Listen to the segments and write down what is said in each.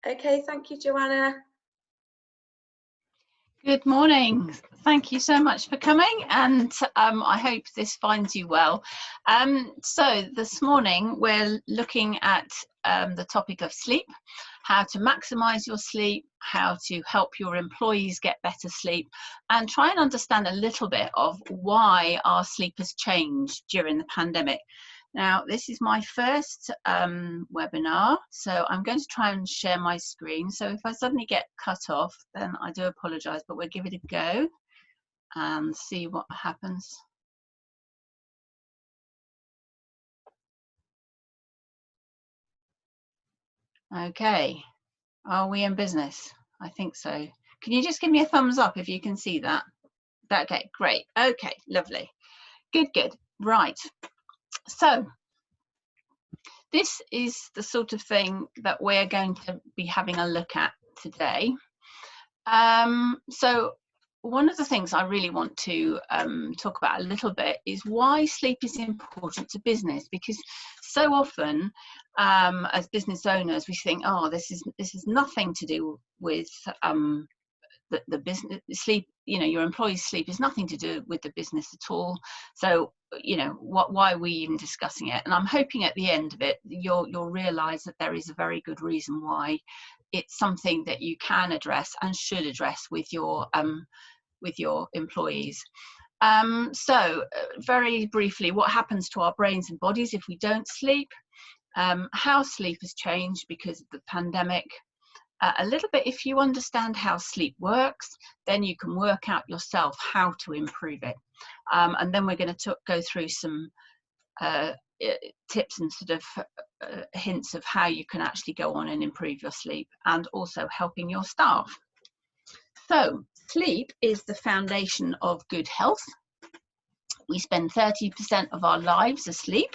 Okay, thank you, Joanna. Good morning. Thank you so much for coming, and I hope this finds you well. So this morning we're looking at the topic of sleep, how to maximize your sleep, how to help your employees get better sleep, and try and understand a little bit of why our sleep has changed during the pandemic. Now, this is my first webinar, so I'm going to try and share my screen. So if I suddenly get cut off, then I do apologise, but we'll give it a go and see what happens. Okay, are we in business? I think so. Can you just give me a thumbs up if you can see that? Okay, great. Okay, lovely. Good. Right. So this is the sort of thing that we're going to be having a look at today. So one of the things I really want to talk about a little bit is why sleep is important to business, because so often as business owners we think, oh, this is nothing to do with the business sleep, your employees' sleep is nothing to do with the business at all. So, why are we even discussing it? And I'm hoping at the end of it, you'll realise that there is a very good reason why it's something that you can address and should address with your employees. So, very briefly, what happens to our brains and bodies if we don't sleep? How sleep has changed because of the pandemic. A little bit, if you understand how sleep works, then you can work out yourself how to improve it. And then we're going to go through some tips and sort of hints of how you can actually go on and improve your sleep, and also helping your staff. So sleep is the foundation of good health. We spend 30% of our lives asleep.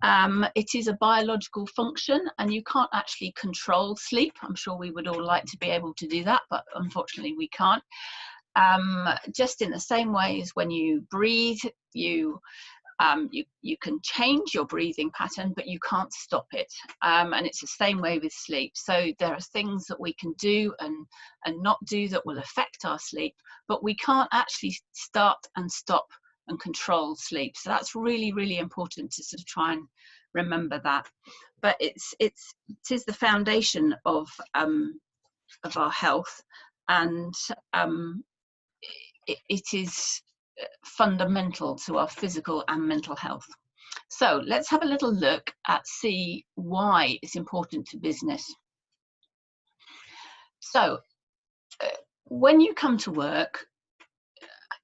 It is a biological function, and you can't actually control sleep. I'm sure we would all like to be able to do that, but unfortunately we can't. Just in the same way as when you breathe, you can change your breathing pattern, but you can't stop it. And it's the same way with sleep. So there are things that we can do and not do that will affect our sleep, but we can't actually start and stop and control sleep. So that's really, really important to sort of try and remember that. But it is the foundation of our health, and it is fundamental to our physical and mental health. So let's have a little look at see why it's important to business. So when you come to work,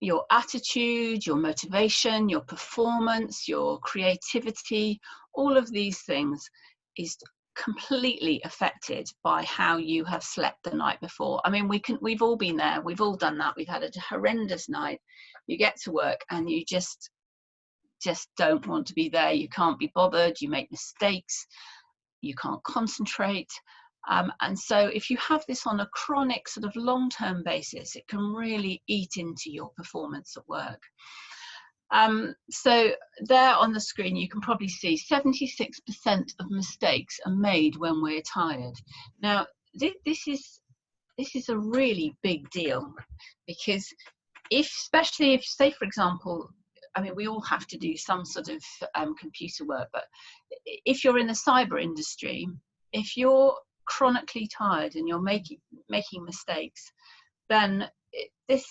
your attitude, your motivation, your performance, your creativity, all of these things is completely affected by how you have slept the night before. I mean, we've all been there, we've all done that. We've had a horrendous night. You get to work and you just don't want to be there. You can't be bothered, you make mistakes, you can't concentrate. And so if you have this on a chronic sort of long-term basis, it can really eat into your performance at work. So there on the screen, you can probably see 76% of mistakes are made when we're tired. Now, this is a really big deal, because especially if, say, for example, I mean, we all have to do some sort of computer work, but if you're in the cyber industry, if you're chronically tired and you're making mistakes, then this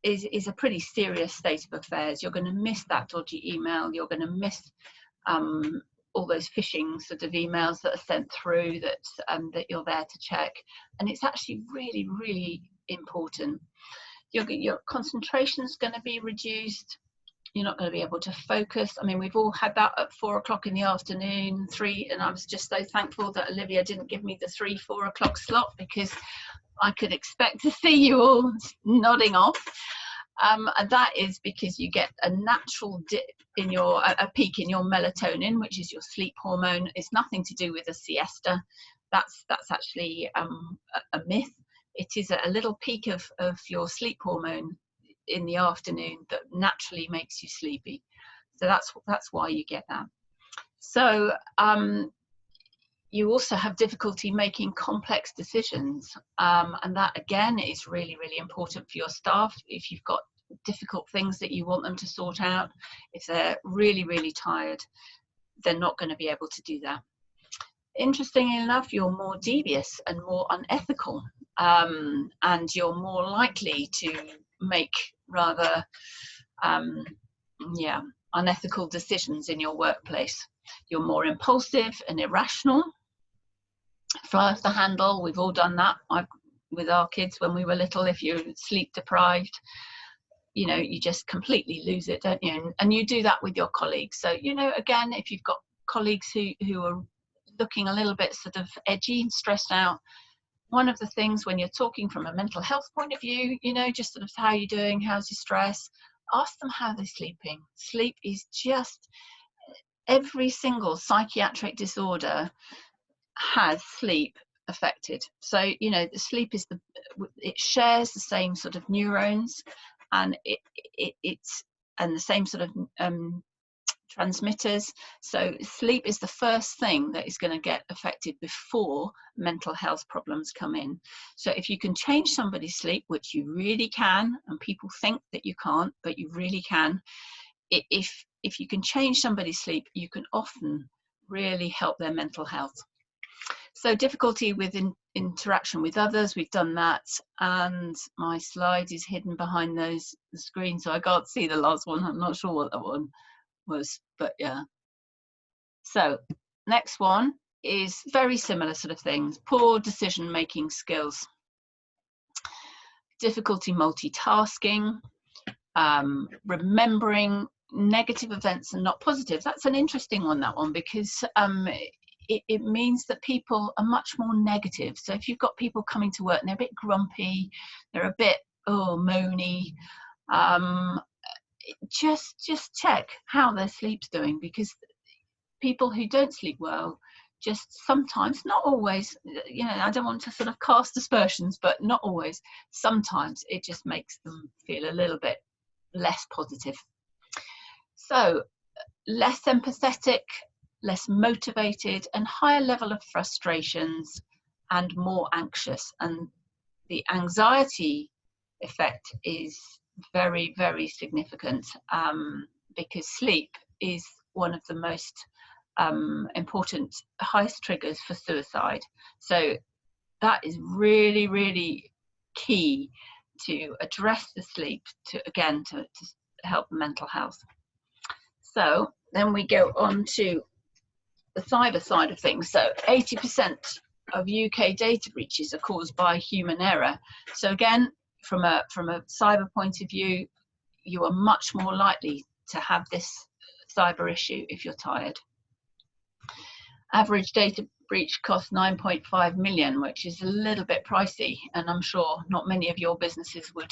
is a pretty serious state of affairs. You're going to miss that dodgy email. You're going to miss all those phishing sort of emails that are sent through that you're there to check. And it's actually really, really important. Your concentration is going to be reduced. You're not going to be able to focus. I mean, we've all had that at 4 o'clock in the afternoon, 3, and I was just so thankful that Olivia didn't give me the 3-4 o'clock slot, because I could expect to see you all nodding off. And that is because you get a natural dip in a peak in your melatonin, which is your sleep hormone. It's nothing to do with a siesta. That's actually a myth. It is a little peak of your sleep hormone in the afternoon that naturally makes you sleepy. So that's why you get that. So you also have difficulty making complex decisions, and that again is really, really important for your staff. If you've got difficult things that you want them to sort out, if they're really, really tired, they're not going to be able to do that. Interestingly enough, you're more devious and more unethical, and you're more likely to make rather unethical decisions in your workplace. You're more impulsive and irrational, fly off the handle. We've all done that with our kids when we were little. If you're sleep deprived, you know, you just completely lose it, don't you? And you do that with your colleagues. So, you know, again, if you've got colleagues who are looking a little bit sort of edgy and stressed out, one of the things when you're talking from a mental health point of view, you know, just sort of how are you doing, how's your stress, ask them how they're sleeping. Sleep is just, every single psychiatric disorder has sleep affected. So, you know, the sleep is it shares the same sort of neurons, and it's and the same sort of transmitters. So sleep is the first thing that is going to get affected before mental health problems come in. So if you can change somebody's sleep, which you really can, and people think that you can't, but you really can, if you can change somebody's sleep, you can often really help their mental health. So difficulty with interaction with others, we've done that, and my slide is hidden behind the screen, so I can't see the last one. I'm not sure what that one was, but yeah. So next one is very similar sort of things. Poor decision making skills, difficulty multitasking, remembering negative events and not positive. That's an interesting one, that one, because it means that people are much more negative. So if you've got people coming to work and they're a bit grumpy, they're a bit moany, just check how their sleep's doing, because people who don't sleep well, just sometimes, not always, you know, I don't want to sort of cast aspersions, but not always, sometimes it just makes them feel a little bit less positive. So less empathetic, less motivated, and higher level of frustrations, and more anxious. And the anxiety effect is very, very significant, because sleep is one of the most important, highest triggers for suicide. So that is really, really key to address the sleep, to help the mental health. So then we go on to the cyber side of things. So 80% of UK data breaches are caused by human error. So again, from a cyber point of view, you are much more likely to have this cyber issue if you're tired. Average data breach costs 9.5 million, which is a little bit pricey, and I'm sure not many of your businesses would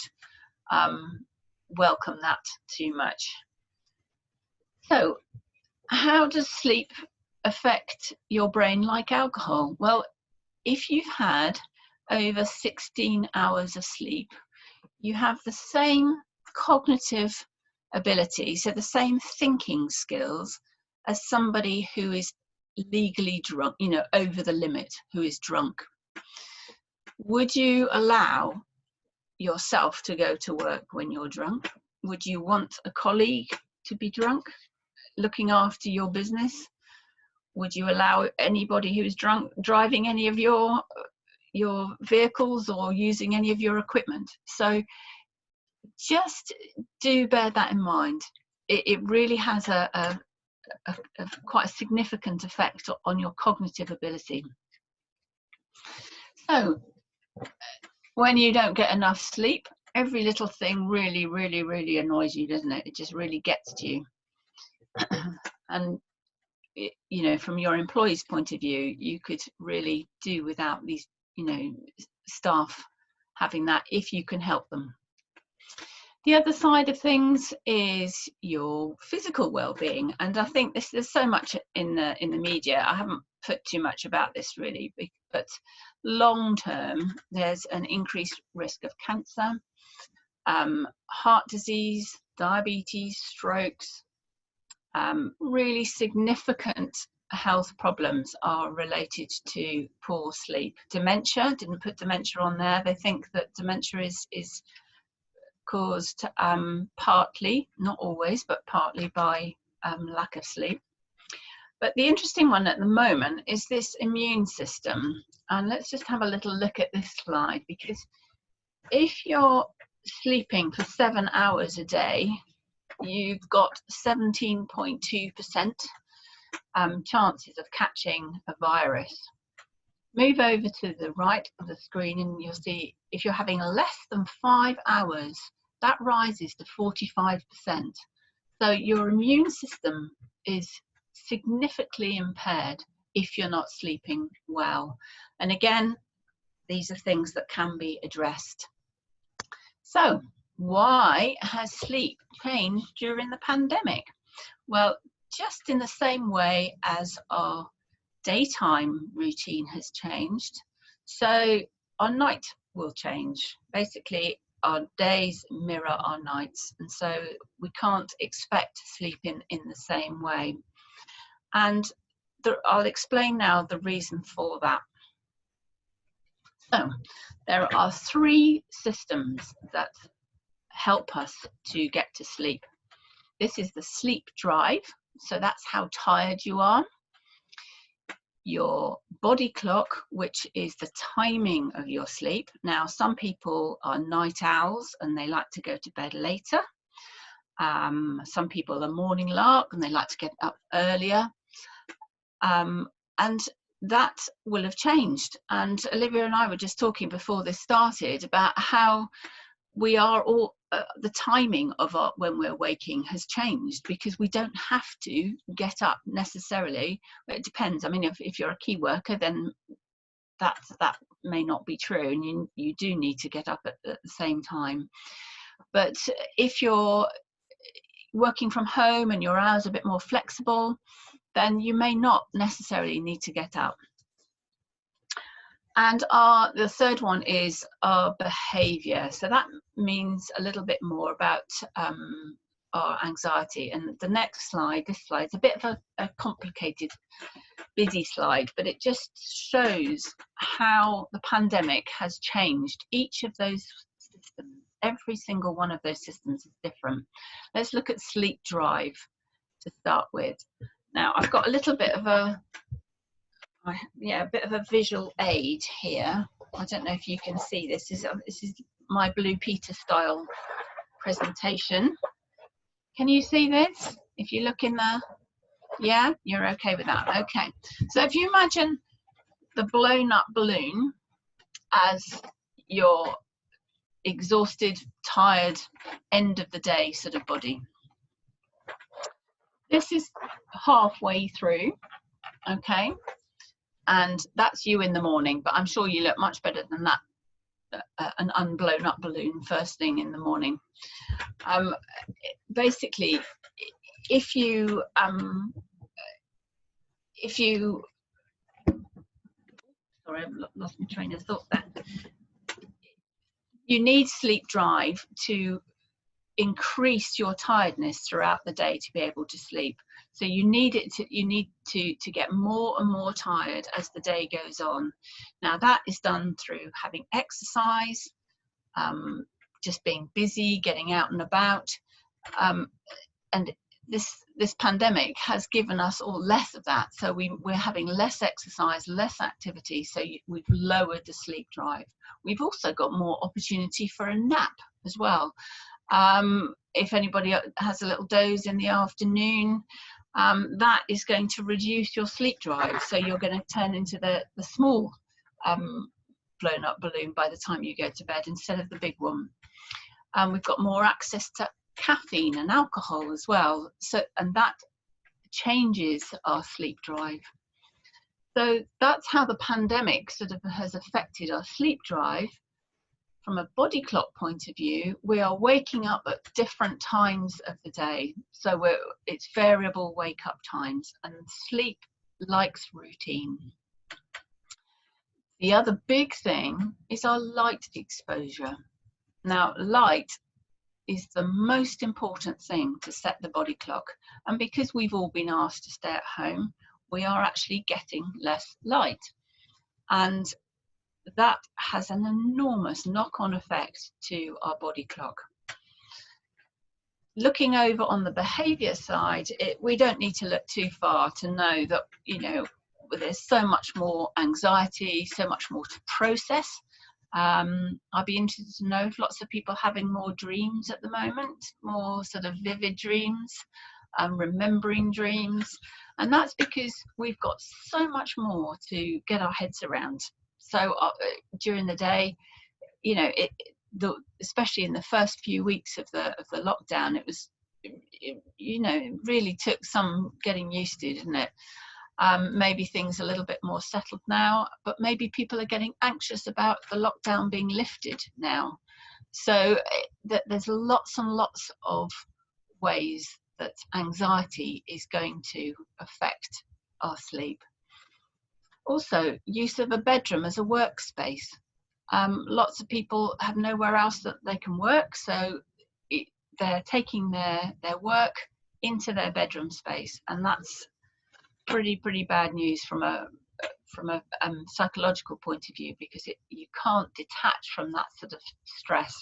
welcome that too much. So how does sleep affect your brain like alcohol? Well, if you've had over 16 hours of sleep, you have the same cognitive ability, so the same thinking skills, as somebody who is legally drunk, you know, over the limit, who is drunk. Would you allow yourself to go to work when you're drunk? Would you want a colleague to be drunk, looking after your business? Would you allow anybody who's drunk driving any of your vehicles or using any of your equipment? So just do bear that in mind. It really has a quite a significant effect on your cognitive ability. So when you don't get enough sleep, every little thing really, really, really annoys you, doesn't it? It just really gets to you. And you know, from your employees' point of view, you could really do without these, you know, staff having that, if you can help them. The other side of things is your physical well-being, and I think there's so much in the media. I haven't put too much about this really, but long term there's an increased risk of cancer, heart disease, diabetes, strokes, really significant health problems are related to poor sleep. Dementia, didn't put dementia on there. They think that dementia is caused partly, not always, but partly by lack of sleep. But the interesting one at the moment is this immune system. And let's just have a little look at this slide, because if you're sleeping for 7 hours a day, you've got 17.2% chances of catching a virus. Move over to the right of the screen and you'll see if you're having less than 5 hours, that rises to 45%. So your immune system is significantly impaired if you're not sleeping well. And again, these are things that can be addressed. So why has sleep changed during the pandemic? Well, just in the same way as our daytime routine has changed, so our night will change. Basically, our days mirror our nights, and so we can't expect to sleep in the same way. And I'll explain now the reason for that. So there are 3 systems that help us to get to sleep. This is the sleep drive, so that's how tired you are. Your body clock, which is the timing of your sleep. Now, some people are night owls and they like to go to bed later. Some people are morning lark and they like to get up earlier. And that will have changed. And Olivia and I were just talking before this started about how we are all, the timing of when we're waking has changed, because we don't have to get up necessarily. It depends. I mean, if you're a key worker, then that may not be true, and you do need to get up at the same time. But if you're working from home and your hours are a bit more flexible, then you may not necessarily need to get up. And the third one is our behaviour. So that means a little bit more about our anxiety. And the next slide, this slide, is a bit of a complicated, busy slide, but it just shows how the pandemic has changed each of those systems. Every single one of those systems is different. Let's look at sleep drive to start with. Now, I've got a little bit of a bit of a visual aid here. I don't know if you can see this. This is my Blue Peter style presentation. Can you see this? If you look in there, yeah, you're okay with that. Okay. So if you imagine the blown up balloon as your exhausted, tired, end of the day sort of body. This is halfway through, okay? And that's you in the morning, but I'm sure you look much better than that, an unblown up balloon first thing in the morning. Basically, if you sorry, I've lost my train of thought there. You need sleep drive to increase your tiredness throughout the day to be able to sleep. So you need to get more and more tired as the day goes on. Now that is done through having exercise, just being busy, getting out and about, and this pandemic has given us all less of that. So we're having less exercise, less activity, so we've lowered the sleep drive. We've also got more opportunity for a nap as well. If anybody has a little doze in the afternoon, that is going to reduce your sleep drive. So you're going to turn into the small blown up balloon by the time you go to bed instead of the big one. We've got more access to caffeine and alcohol as well. And that changes our sleep drive. So that's how the pandemic sort of has affected our sleep drive. From a body clock point of view, we are waking up at different times of the day. So it's variable wake up times, and sleep likes routine. The other big thing is our light exposure. Now, light is the most important thing to set the body clock. And because we've all been asked to stay at home, we are actually getting less light. And that has an enormous knock-on effect to our body clock. Looking over on the behaviour side, we don't need to look too far to know that, you know, there's so much more anxiety, so much more to process. I'd be interested to know if lots of people are having more dreams at the moment, more sort of vivid dreams, remembering dreams. And that's because we've got so much more to get our heads around. So during the day, you know, especially in the first few weeks of the lockdown, it really took some getting used to, didn't it? Maybe things are a little bit more settled now, but maybe people are getting anxious about the lockdown being lifted now. So there's lots and lots of ways that anxiety is going to affect our sleep. Also, use of a bedroom as a workspace. Lots of people have nowhere else that they can work, so they're taking their work into their bedroom space, and that's pretty bad news from a psychological point of view, because you can't detach from that sort of stress.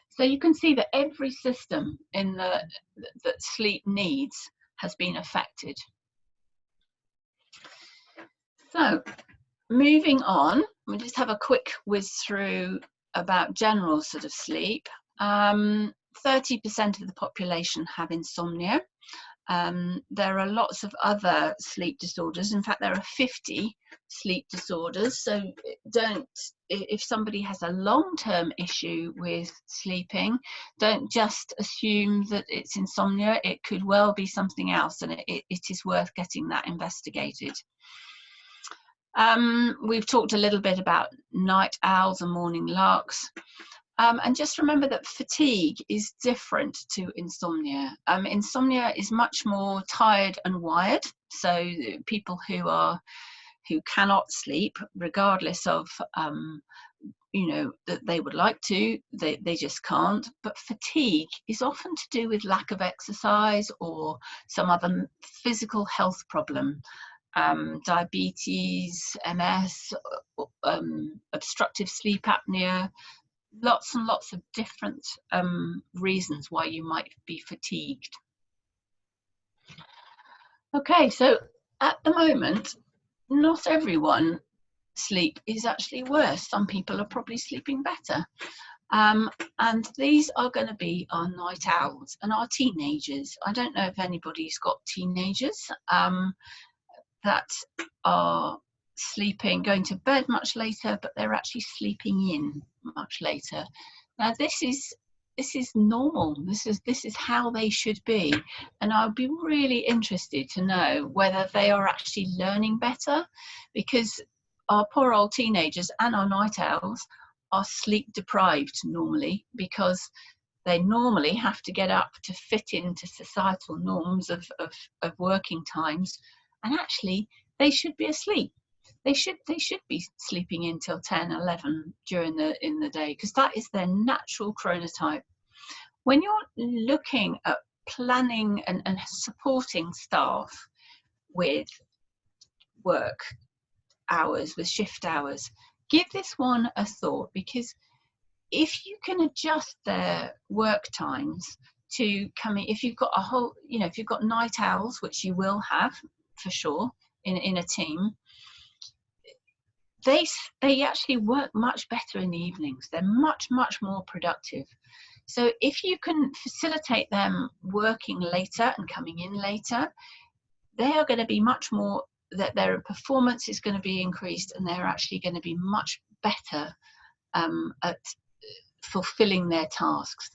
So you can see that every system that sleep needs has been affected. So moving on, we'll just have a quick whiz through about general sort of sleep. 30% of the population have insomnia. There are lots of other sleep disorders. In fact, there are 50 sleep disorders. So if somebody has a long-term issue with sleeping, don't just assume that it's insomnia. It could well be something else, and it is worth getting that investigated. We've talked a little bit about night owls and morning larks. And just remember that fatigue is different to insomnia. Insomnia is much more tired and wired. So people who cannot sleep, regardless of that they would like to, they just can't. But fatigue is often to do with lack of exercise or some other physical health problem. Diabetes, MS, obstructive sleep apnea. Lots and lots of different reasons why you might be fatigued. Okay, so at the moment, not everyone's sleep is actually worse. Some people are probably sleeping better. And these are going to be our night owls and our teenagers. I don't know if anybody's got teenagers that are going to bed much later, but they're actually sleeping in much later. Now this is normal. This is how they should be, and I'll be really interested to know whether they are actually learning better, because our poor old teenagers and our night owls are sleep deprived normally, because they normally have to get up to fit into societal norms of working times, and actually they should be asleep. They should be sleeping in till 10, 11 in the day, because that is their natural chronotype. When you're looking at planning and supporting staff with work hours, with shift hours, give this one a thought, because if you can adjust their work times to come in, if you've got if you've got night owls, which you will have for sure in a team, they actually work much better in the evenings. They're much more productive. So if you can facilitate them working later and coming in later, they are going to be much more, that their performance is going to be increased, and they're actually going to be much better at fulfilling their tasks.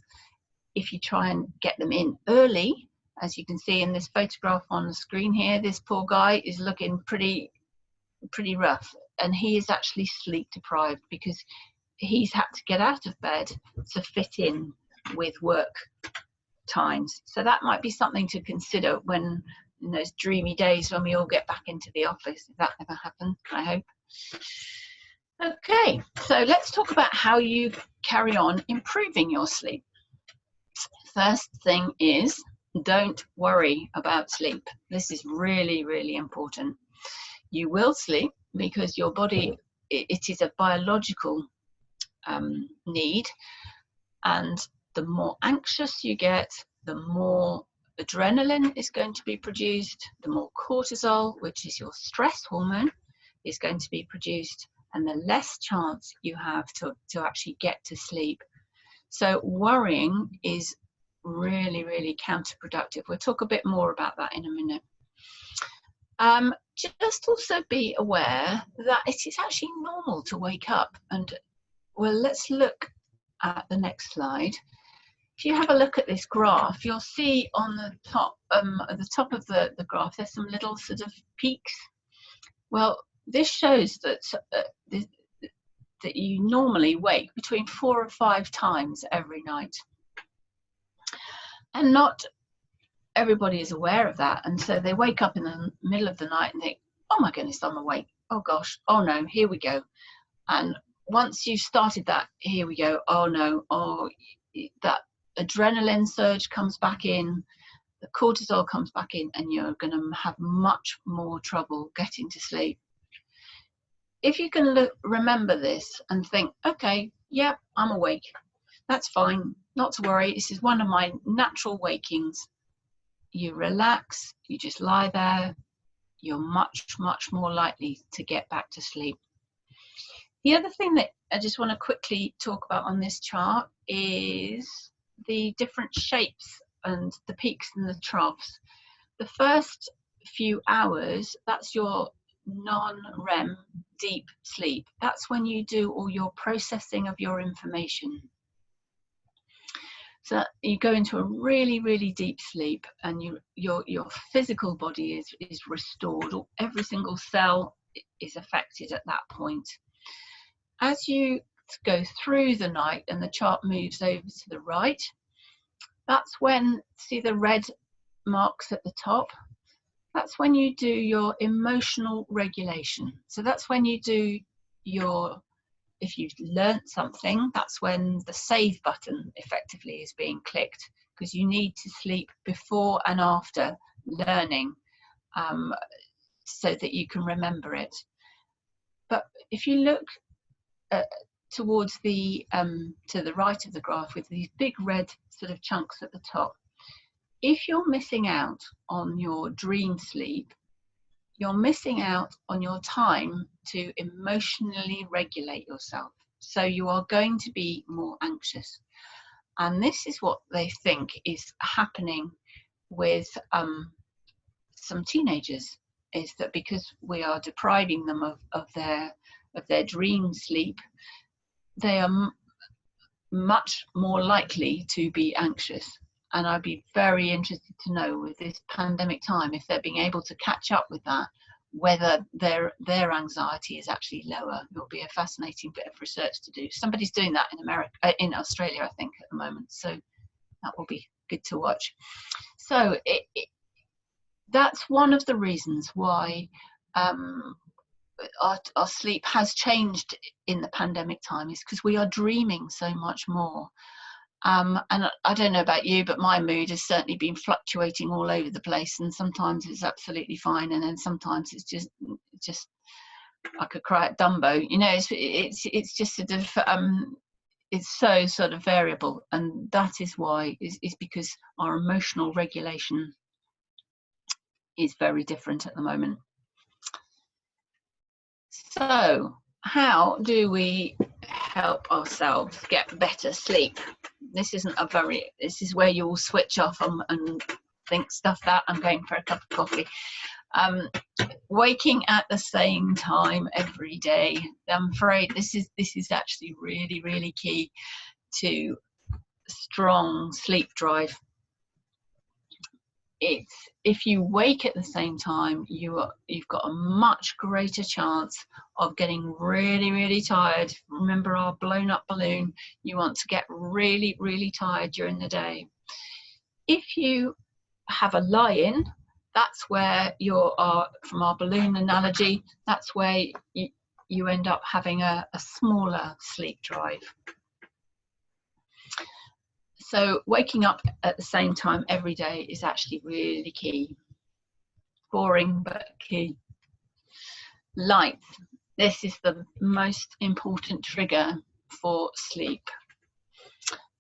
If you try and get them in early, as you can see in this photograph on the screen here, this poor guy is looking pretty rough, and he is actually sleep deprived because he's had to get out of bed to fit in with work times. So that might be something to consider when, in those dreamy days when we all get back into the office, if that ever happens, I hope. Okay, so let's talk about how you carry on improving your sleep. First thing is Don't worry about sleep. This is really, really important. You will sleep because your body, it is a biological need, and the more anxious you get, the more adrenaline is going to be produced, the more cortisol, which is your stress hormone, is going to be produced, and the less chance you have to actually get to sleep. So worrying is really, really counterproductive. We'll talk a bit more about that in a minute. Just also be aware that it is actually normal to wake up. And well, let's look at the next slide. If you have a look at this graph, you'll see on the top, at the top of the graph, there's some little sort of peaks. Well, this shows that that you normally wake between 4 or 5 times every night. And not everybody is aware of that, and so they wake up in the middle of the night and think, oh my goodness, I'm awake, oh gosh, oh no, here we go. And once you've started that, here we go, oh no, oh, that adrenaline surge comes back in, the cortisol comes back in, and you're going to have much more trouble getting to sleep. If you can remember this and think, okay, yeah, I'm awake, that's fine, not to worry, this is one of my natural wakings. You relax, you just lie there, you're much, much more likely to get back to sleep. The other thing that I just want to quickly talk about on this chart is the different shapes and the peaks and the troughs. The first few hours, that's your non-REM deep sleep. That's when you do all your processing of your information. So you go into a really, really deep sleep, and your physical body is restored. Every single cell is affected at that point. As you go through the night and the chart moves over to the right, that's when, see the red marks at the top? That's when you do your emotional regulation. So that's when you do your, if you've learnt something, that's when the save button effectively is being clicked, because you need to sleep before and after learning so that you can remember it. But if you look towards the to the right of the graph with these big red sort of chunks at the top, if you're missing out on your dream sleep, you're missing out on your time to emotionally regulate yourself. So you are going to be more anxious. And this is what they think is happening with some teenagers, is that because we are depriving them of their dream sleep, they are much more likely to be anxious. And I'd be very interested to know, with this pandemic time, if they're being able to catch up with that, whether their anxiety is actually lower. It will be a fascinating bit of research to do. Somebody's doing that in America, in Australia, I think, at the moment. So that will be good to watch. So that's one of the reasons why our sleep has changed in the pandemic time, is because we are dreaming so much more. And I don't know about you, but my mood has certainly been fluctuating all over the place, and sometimes it's absolutely fine, and then sometimes it's just I could cry at Dumbo, you know. It's just sort of it's so sort of variable, and that is why is because our emotional regulation is very different at the moment. So how do we help ourselves get better sleep? This is where you will switch off and think, stuff that, I'm going for a cup of coffee. Waking at the same time every day, I'm afraid this is actually really, really key to strong sleep drive. If you wake at the same time, you've got a much greater chance of getting really, really tired. Remember our blown up balloon, you want to get really, really tired during the day. If you have a lie-in, that's where from our balloon analogy, that's where you end up having a smaller sleep drive. So waking up at the same time every day is actually really key. Boring, but key. Light. This is the most important trigger for sleep.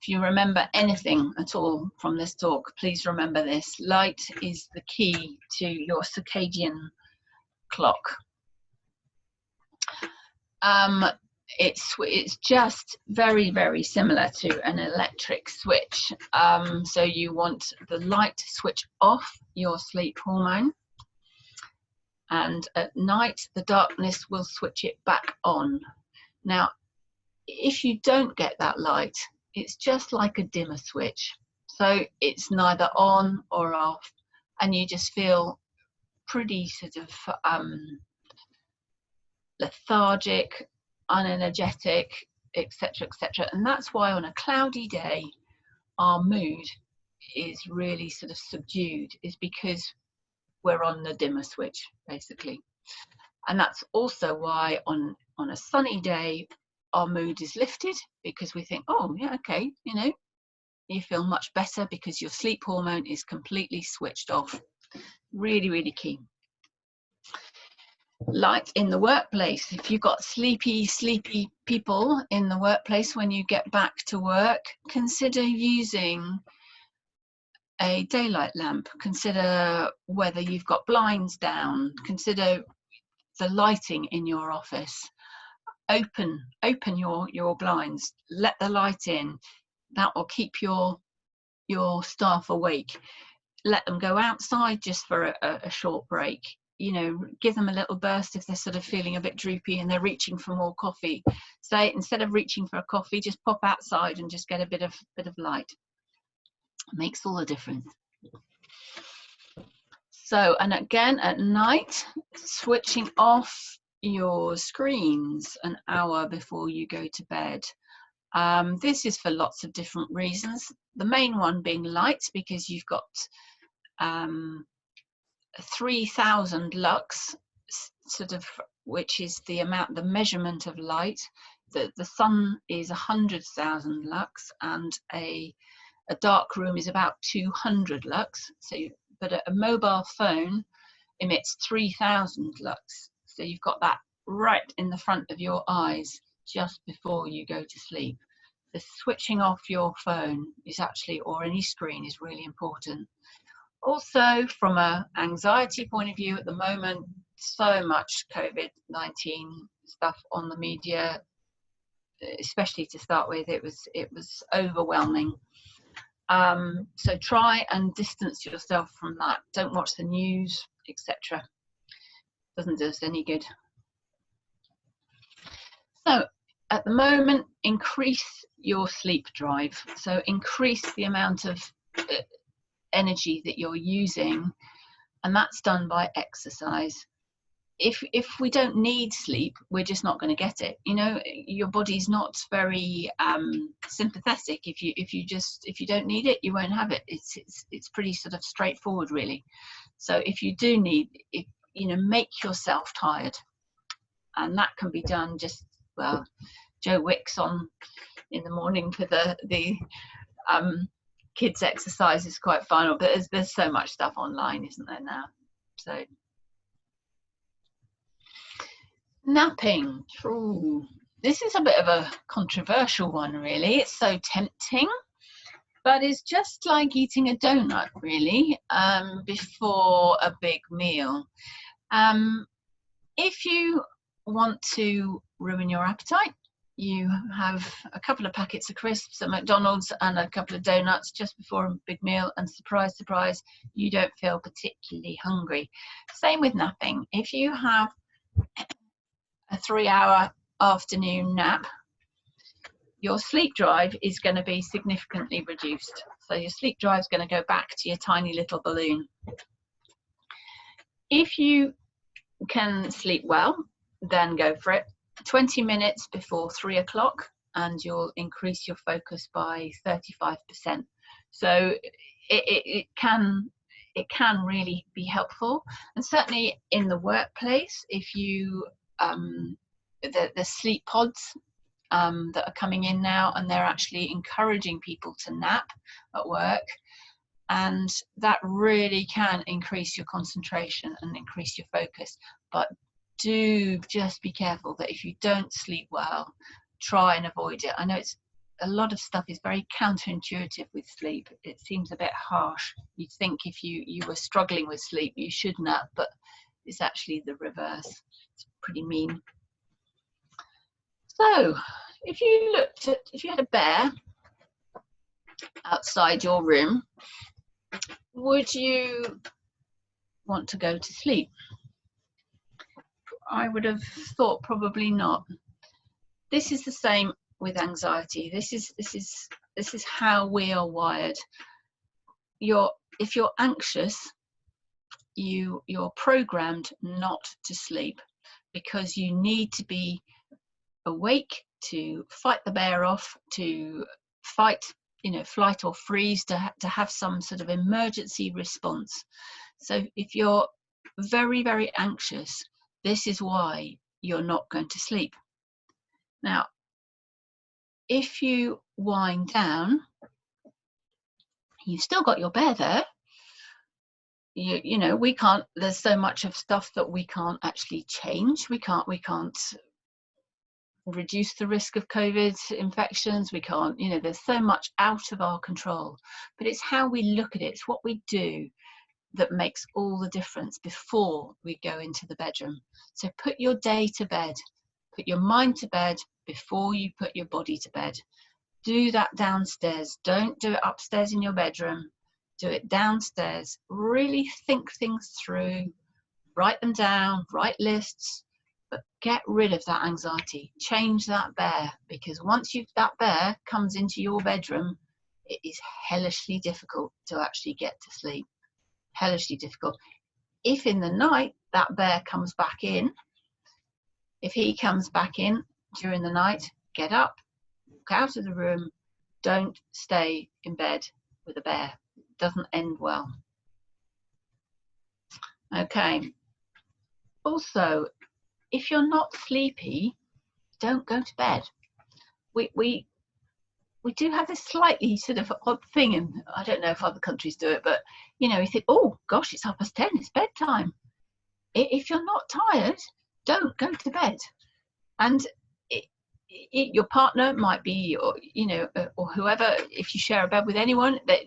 If you remember anything at all from this talk, please remember this. Light is the key to your circadian clock. It's just very, very similar to an electric switch. So you want the light to switch off your sleep hormone, and at night the darkness will switch it back on. Now, if you don't get that light, it's just like a dimmer switch. So it's neither on or off, and you just feel pretty sort of lethargic, unenergetic, etc., etc. And that's why on a cloudy day our mood is really sort of subdued, is because we're on the dimmer switch basically. And that's also why on a sunny day our mood is lifted, because we think, oh yeah, okay, you know, you feel much better because your sleep hormone is completely switched off. Really, really key. Light in the workplace. If you've got sleepy people in the workplace when you get back to work, consider using a daylight lamp. Consider whether you've got blinds down. Consider the lighting in your office. Open your blinds. Let the light in. That will keep your staff awake. Let them go outside just for a short break. You know, give them a little burst if they're sort of feeling a bit droopy and they're reaching for more coffee. Say, instead of reaching for a coffee, just pop outside and just get a bit of light. It makes all the difference. So, and again at night, switching off your screens an hour before you go to bed. This is for lots of different reasons. The main one being light, because you've got 3,000 lux, sort of, which is the amount, the measurement of light. The sun is 100,000 lux, and a dark room is about 200 lux. So, but a mobile phone emits 3,000 lux. So you've got that right in the front of your eyes just before you go to sleep. The switching off your phone is actually, or any screen, is really important. Also, from an anxiety point of view at the moment, so much COVID-19 stuff on the media, especially to start with, it was overwhelming. So try and distance yourself from that. Don't watch the news, etc. Doesn't do us any good. So at the moment, increase your sleep drive. So increase the amount of energy that you're using, and that's done by exercise. If we don't need sleep, we're just not going to get it. You know, your body's not very sympathetic. If you don't need it, you won't have it. It's pretty sort of straightforward, really. So if you do need it, you know, make yourself tired, and that can be done just, well, Joe Wicks on in the morning for the kids exercise is quite fun, but there's so much stuff online, isn't there, now? So napping. Ooh, this is a bit of a controversial one, really. It's so tempting, but it's just like eating a donut, really, before a big meal. If you want to ruin your appetite, you have a couple of packets of crisps at McDonald's and a couple of donuts just before a big meal, and surprise, surprise, you don't feel particularly hungry. Same with napping. If you have a 3-hour afternoon nap, your sleep drive is going to be significantly reduced. So your sleep drive is going to go back to your tiny little balloon. If you can sleep well, then go for it. 20 minutes before 3 o'clock and you'll increase your focus by 35%. So it can really be helpful, and certainly in the workplace, if you the sleep pods that are coming in now, and they're actually encouraging people to nap at work, and that really can increase your concentration and increase your focus. But do just be careful that if you don't sleep well, try and avoid it. I know it's a lot of stuff is very counterintuitive with sleep. It seems a bit harsh. You'd think if you were struggling with sleep, you should nap, but it's actually the reverse. It's pretty mean. So if you had a bear outside your room, would you want to go to sleep? I would have thought probably not. This is the same with anxiety. This is how we are wired. If you're anxious, you're programmed not to sleep, because you need to be awake to fight the bear off, to fight, flight or freeze, to have some sort of emergency response. So if you're very, very anxious, this is why you're not going to sleep. Now, if you wind down, you've still got your bear there. We can't, there's so much of stuff that we can't actually change. We can't reduce the risk of COVID infections. We can't, there's so much out of our control, but it's how we look at it. It's what we do that makes all the difference before we go into the bedroom. So put your day to bed, put your mind to bed before you put your body to bed. Do that downstairs. Don't do it upstairs in your bedroom. Do it downstairs. Really think things through, write them down, write lists, but get rid of that anxiety. Change that bear, because once that bear comes into your bedroom, it is hellishly difficult to actually get to sleep. Hellishly difficult. If in the night that bear comes back in, if he comes back in during the night, get up, walk out of the room. Don't stay in bed with a bear. It doesn't end well. Okay. Also, if you're not sleepy, don't go to bed. We do have this slightly sort of odd thing, and I don't know if other countries do it, but you think, oh gosh, it's 10:30, it's bedtime. If you're not tired, don't go to bed. And your partner might be, or whoever, if you share a bed with anyone, that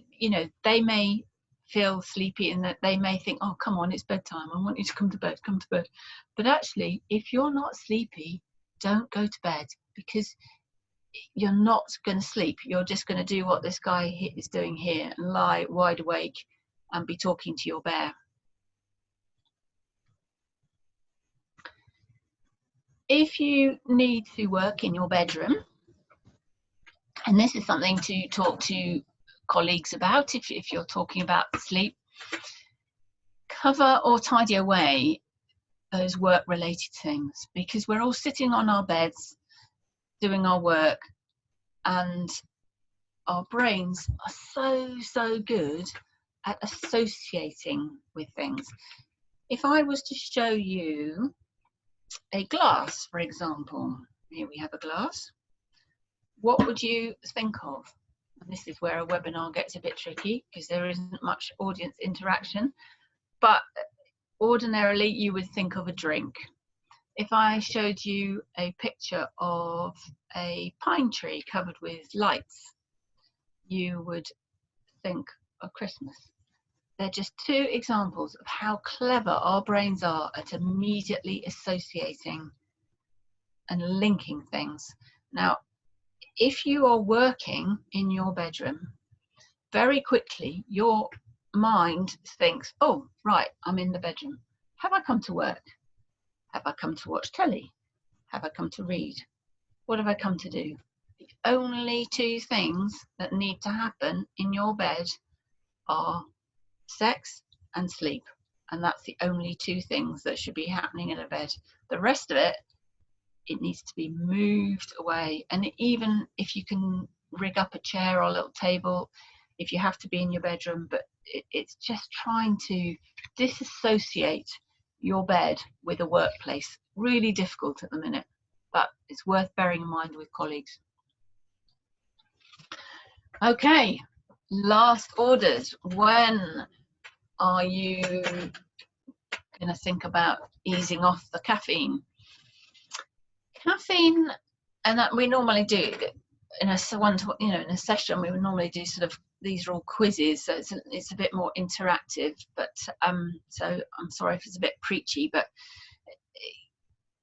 they may feel sleepy, and that they may think, oh come on, it's bedtime, I want you to come to bed. But actually, if you're not sleepy, don't go to bed, because you're not going to sleep. You're just going to do what this guy is doing here, and lie wide awake and be talking to your bear. If you need to work in your bedroom, and this is something to talk to colleagues about, if you're talking about sleep, cover or tidy away those work-related things, because we're all sitting on our beds doing our work, and our brains are so good at associating with things. If I was to show you a glass, for example, here we have a glass, what would you think of? And this is where a webinar gets a bit tricky, because there isn't much audience interaction, but ordinarily you would think of a drink. If I showed you a picture of a pine tree covered with lights, you would think of Christmas. They're just two examples of how clever our brains are at immediately associating and linking things. Now, if you are working in your bedroom, very quickly your mind thinks, oh, right, I'm in the bedroom. Have I come to work? Have I come to watch telly? Have I come to read? What have I come to do? The only two things that need to happen in your bed are sex and sleep. And that's the only two things that should be happening in a bed. The rest of it needs to be moved away. And even if you can rig up a chair or a little table, if you have to be in your bedroom, but it's just trying to disassociate your bed with a workplace. Really difficult at the minute. but it's worth bearing in mind with colleagues. Okay, last orders. When are you going to think about easing off the caffeine? Caffeine, and that we normally do in a in a session. We would normally do sort of, these are all quizzes, so it's a bit more interactive. But so I'm sorry if it's a bit preachy, but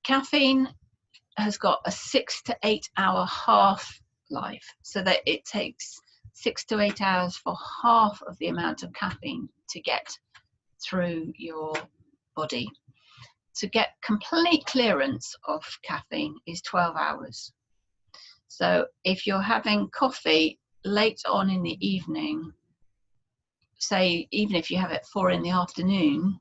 caffeine has got a 6 to 8 hour half life, so that it takes 6 to 8 hours for half of the amount of caffeine to get through your body. To get complete clearance of caffeine is 12 hours. So if you're having coffee late on in the evening, say even if you have it 4 in the afternoon,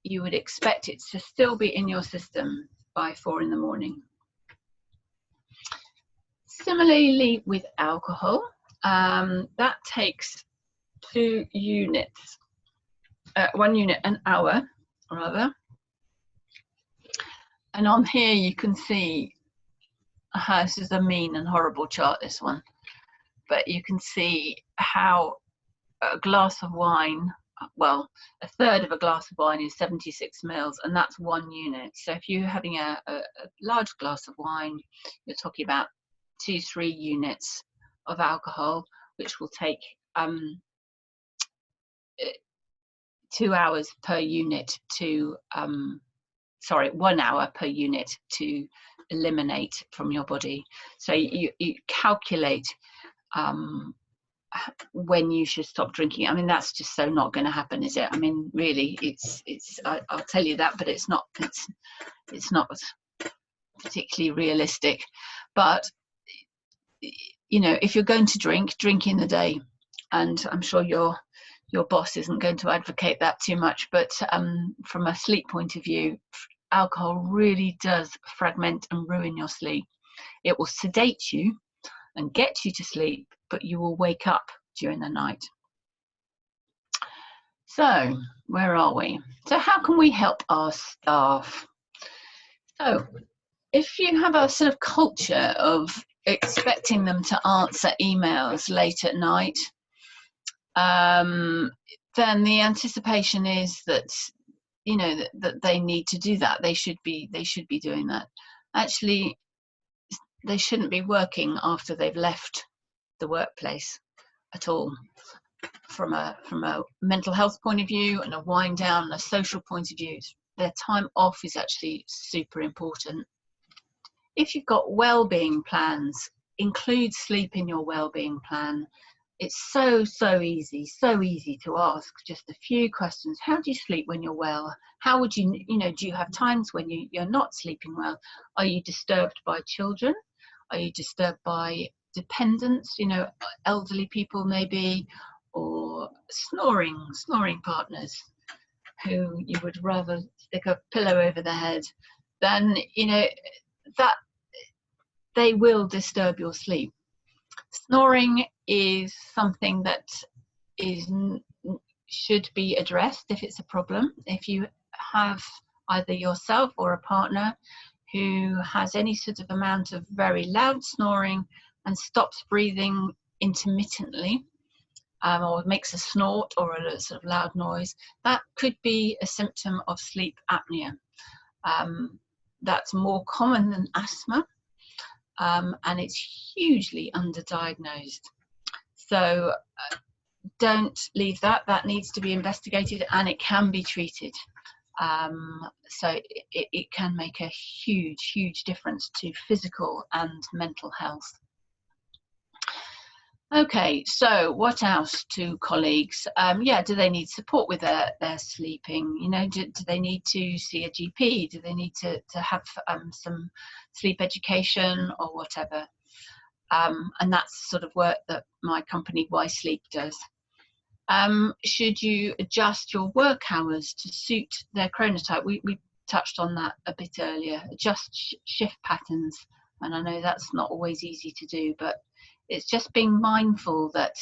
you would expect it to still be in your system by 4 in the morning. Similarly with alcohol, that takes 2 units, 1 unit an hour rather. And on here you can see, this is a mean and horrible chart, this one, but you can see how a glass of wine, well, a third of a glass of wine is 76 mils, and that's 1 unit. So if you're having a large glass of wine, you're talking about 2-3 units of alcohol, which will take 2 hours per unit to 1 hour per unit to eliminate from your body. So you calculate when you should stop drinking. I mean, that's just so not going to happen, is it? I mean, really, I'll tell you that, but it's not particularly realistic. But you know, if you're going to drink in the day, and I'm sure your boss isn't going to advocate that too much, but from a sleep point of view, alcohol really does fragment and ruin your sleep. It will sedate you and get you to sleep, but you will wake up during the night. So where are we? So how can we help our staff? So if you have a sort of culture of expecting them to answer emails late at night, then the anticipation is that, you know, that they need to do that. They should be doing that. Actually, they shouldn't be working after they've left the workplace at all. From a mental health point of view and a wind down, and a social point of view, their time off is actually super important. If you've got well-being plans, include sleep in your well-being plan. It's so easy to ask just a few questions. How do you sleep when you're well? How would you know, do you have times when you're not sleeping well? Are you disturbed by children? Are you disturbed by dependents, you know, elderly people maybe, or snoring partners who you would rather stick a pillow over their head? Then, you know, that they will disturb your sleep. Snoring is something that should be addressed if it's a problem. If you have either yourself or a partner who has any sort of amount of very loud snoring and stops breathing intermittently, or makes a snort or a sort of loud noise, that could be a symptom of sleep apnea. That's more common than asthma, and it's hugely underdiagnosed. So don't leave that. That needs to be investigated, and it can be treated. So it can make a huge difference to physical and mental health. Okay, so what else to colleagues? Yeah, do they need support with their sleeping? You know, do they need to see a GP? Do they need to have some sleep education or whatever? And that's sort of work that my company WyeSleep does. Should you adjust your work hours to suit their chronotype? We touched on that a bit earlier. Adjust shift patterns, and I know that's not always easy to do, but it's just being mindful that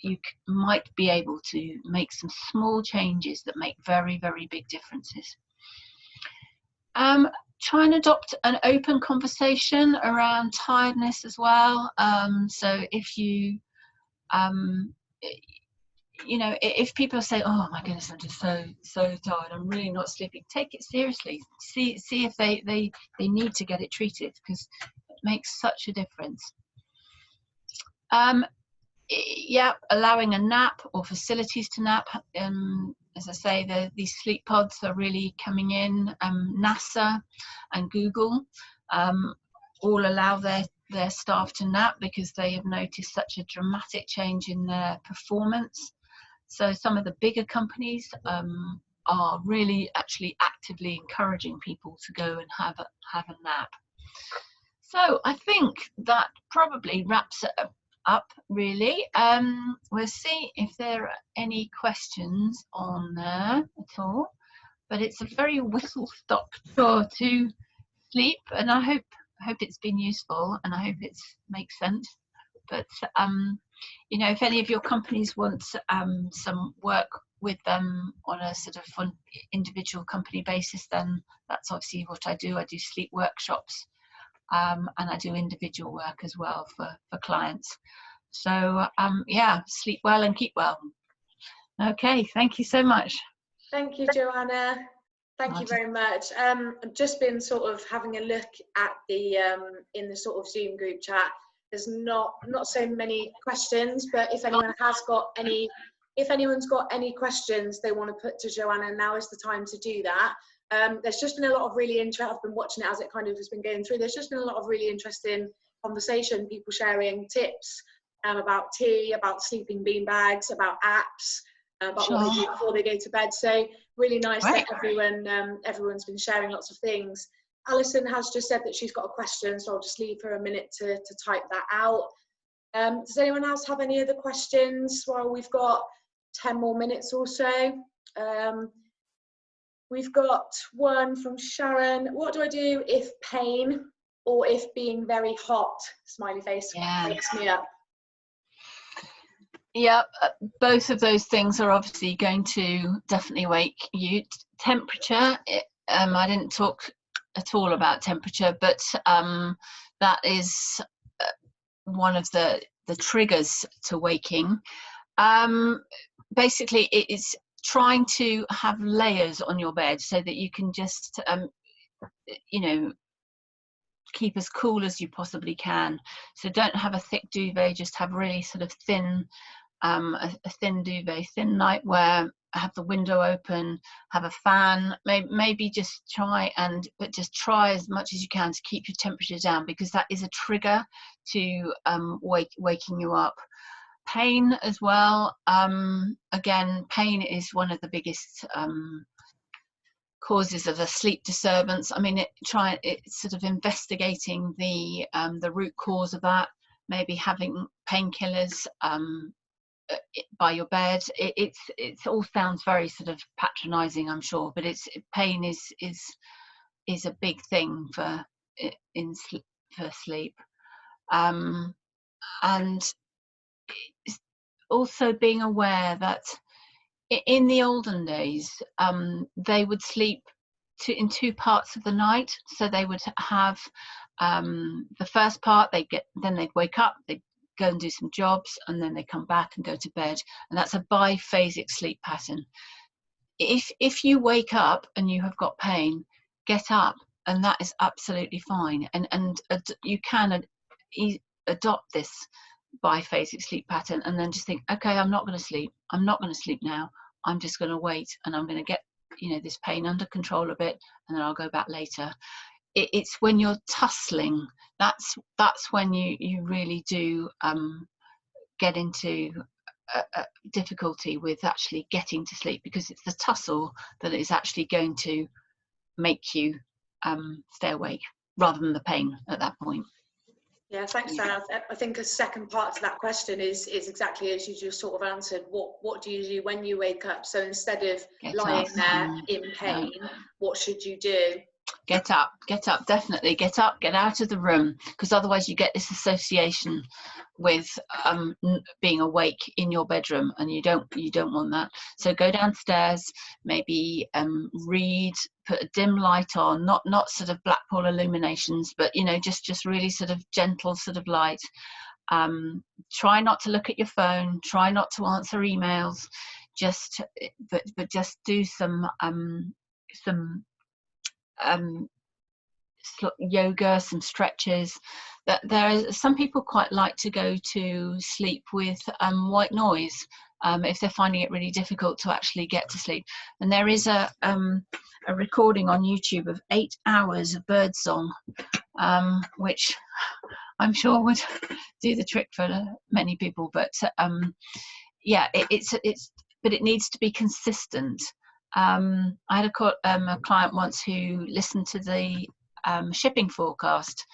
you might be able to make some small changes that make very big differences. try and adopt an open conversation around tiredness as well. So if you, you know, if people say, "Oh my goodness, I'm just so tired, I'm really not sleeping," take it seriously. See if they need to get it treated, because it makes such a difference. Yeah, allowing a nap or facilities to nap. As I say, these sleep pods are really coming in. NASA and Google all allow their staff to nap because they have noticed such a dramatic change in their performance. So some of the bigger companies are really actually actively encouraging people to go and have a nap. So I think that probably wraps it up really. We'll see if there are any questions on there at all, but it's a very whistle-stop tour to sleep, and I hope it's been useful, and I hope it makes sense. But you know, if any of your companies want some work with them on a sort of individual company basis, then that's obviously what I do. I do sleep workshops, and I do individual work as well for clients. So yeah, sleep well and keep well. Okay, thank you so much. Thank you, Joanna. Thank you very much. I've just been sort of having a look at the in the sort of Zoom group chat. There's not so many questions, but if anyone has got any, if anyone's got any questions they want to put to Joanna, now is the time to do that. There's just been a lot of really interesting, I've been watching it as it kind of has been going through, there's just been a lot of really interesting conversation, people sharing tips about tea, about sleeping bean bags, about apps, about what they do before they go to bed. So really nice that everyone's been sharing lots of things. Alison has just said that she's got a question, so I'll just leave her a minute to type that out. Does anyone else have any other questions? Well, we've got 10 more minutes or so. We've got one from Sharon. What do I do if pain or if being very hot, smiley face, wakes me up? Yeah, both of those things are obviously going to definitely wake you. Temperature, I didn't talk at all about temperature, but that is one of the triggers to waking. Basically, it is trying to have layers on your bed so that you can just, you know, keep as cool as you possibly can. So don't have a thick duvet, just have really sort of thin, a thin duvet, thin nightwear, have the window open, have a fan, maybe just try as much as you can to keep your temperature down, because that is a trigger to waking you up. Pain as well. Again, pain is one of the biggest causes of a sleep disturbance. I mean, it's sort of investigating the root cause of that. Maybe having painkillers by your bed. It all sounds very sort of patronizing, I'm sure, but pain is a big thing for sleep, and also being aware that in the olden days they would sleep in two parts of the night. So they would have the first part, then they'd wake up, they'd go and do some jobs, and then they come back and go to bed, and that's a biphasic sleep pattern. If you wake up and you have got pain, get up, and that is absolutely fine, and you can adopt this biphasic sleep pattern, and then just think, okay, I'm not going to sleep now, I'm just going to wait, and I'm going to get, you know, this pain under control a bit, and then I'll go back later. It's when you're tussling, that's when you really do get into difficulty with actually getting to sleep, because it's the tussle that is actually going to make you stay awake rather than the pain at that point. Yeah, thanks, Anna. I think a second part to that question is exactly as you just sort of answered. What do you do when you wake up? So instead of lying there in pain, what should you do? Get up, definitely get up, get out of the room, because otherwise you get this association with being awake in your bedroom, and you don't want that. So go downstairs, maybe read, put a dim light on, not sort of Blackpool illuminations, but you know, just really sort of gentle sort of light. Try not to look at your phone, try not to answer emails, but just do some yoga, some stretches. That some people quite like to go to sleep with white noise if they're finding it really difficult to actually get to sleep. And there is a recording on YouTube of 8 hours of birdsong, which I'm sure would do the trick for many people. But yeah, it's but it needs to be consistent. I had a client once who listened to the shipping forecast,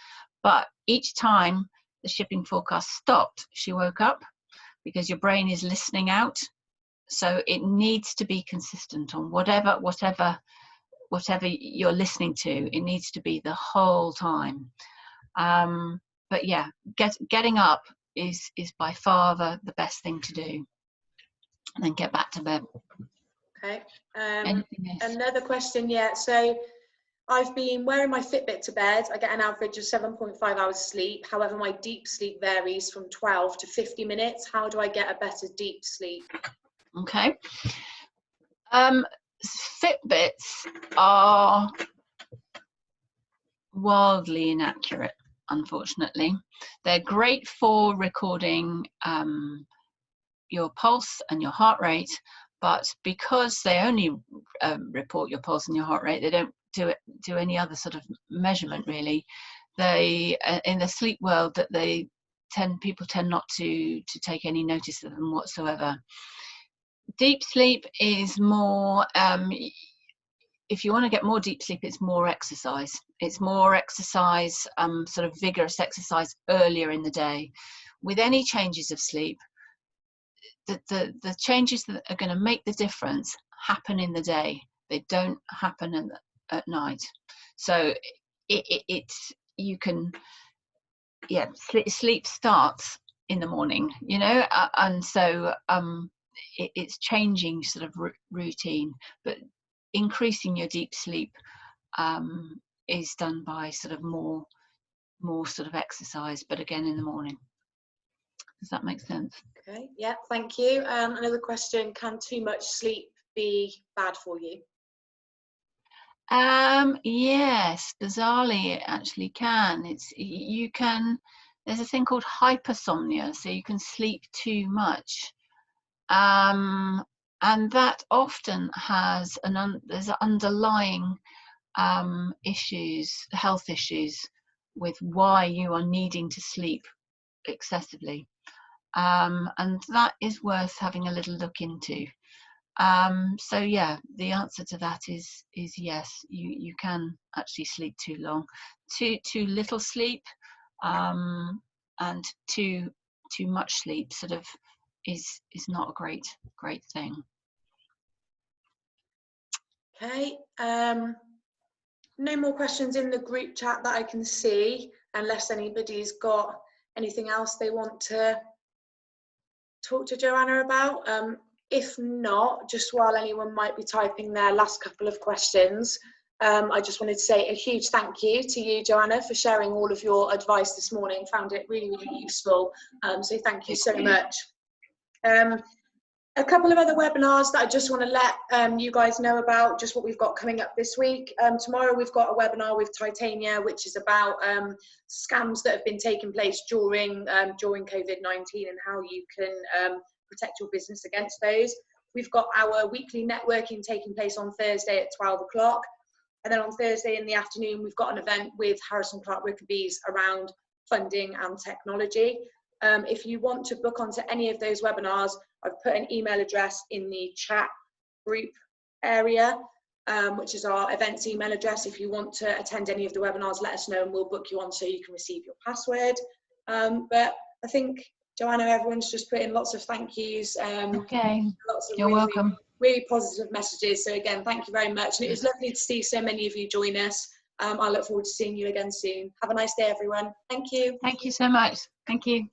but each time the shipping forecast stopped, she woke up, because your brain is listening out. So it needs to be consistent on whatever you're listening to. It needs to be the whole time. But yeah, getting up is by far the best thing to do, and then get back to bed. Okay. Another question. Yeah, so I've been wearing my Fitbit to bed. I get an average of 7.5 hours sleep. However, my deep sleep varies from 12 to 50 minutes. How do I get a better deep sleep? Okay. Fitbits are wildly inaccurate, unfortunately. They're great for recording your pulse and your heart rate, but because they only report your pulse and your heart rate, they don't do any other sort of measurement really. They in the sleep world, that people tend not to take any notice of them whatsoever. Deep sleep is more, if you want to get more deep sleep, it's more exercise. It's more exercise, sort of vigorous exercise earlier in the day. With any changes of sleep, the changes that are going to make the difference happen in the day. They don't happen at night. So you can, yeah, sleep starts in the morning, you know, and so it's changing sort of routine, but increasing your deep sleep is done by sort of more sort of exercise, but again in the morning. Does that make sense? Okay, yeah, thank you. Another question, can too much sleep be bad for you? Yes, bizarrely it actually can. There's a thing called hypersomnia, so you can sleep too much. And that often has there's underlying health issues with why you are needing to sleep excessively. And that is worth having a little look into. So yeah, the answer to that is yes, you can actually sleep too long. Too little sleep and too much sleep sort of is not a great thing. Okay, no more questions in the group chat that I can see, unless anybody's got anything else they want to talk to Joanna about. If not, just while anyone might be typing their last couple of questions, I just wanted to say a huge thank you to you, Joanna, for sharing all of your advice this morning. Found it really, really useful. So thank you so much. A couple of other webinars that I just want to let you guys know about, just what we've got coming up this week. Tomorrow we've got a webinar with Titania, which is about scams that have been taking place during COVID-19 and how you can protect your business against those. We've got our weekly networking taking place on Thursday at 12 o'clock. And then on Thursday in the afternoon, we've got an event with Harrison Clark Rickaby's around funding and technology. If you want to book onto any of those webinars, I've put an email address in the chat group area, which is our events email address. If you want to attend any of the webinars, let us know and we'll book you on so you can receive your password. But I think, Joanna, everyone's just put in lots of thank yous. Okay, lots of you're welcome. Really positive messages. So again, thank you very much. And it was lovely to see so many of you join us. I look forward to seeing you again soon. Have a nice day, everyone. Thank you. Thank you so much. Thank you.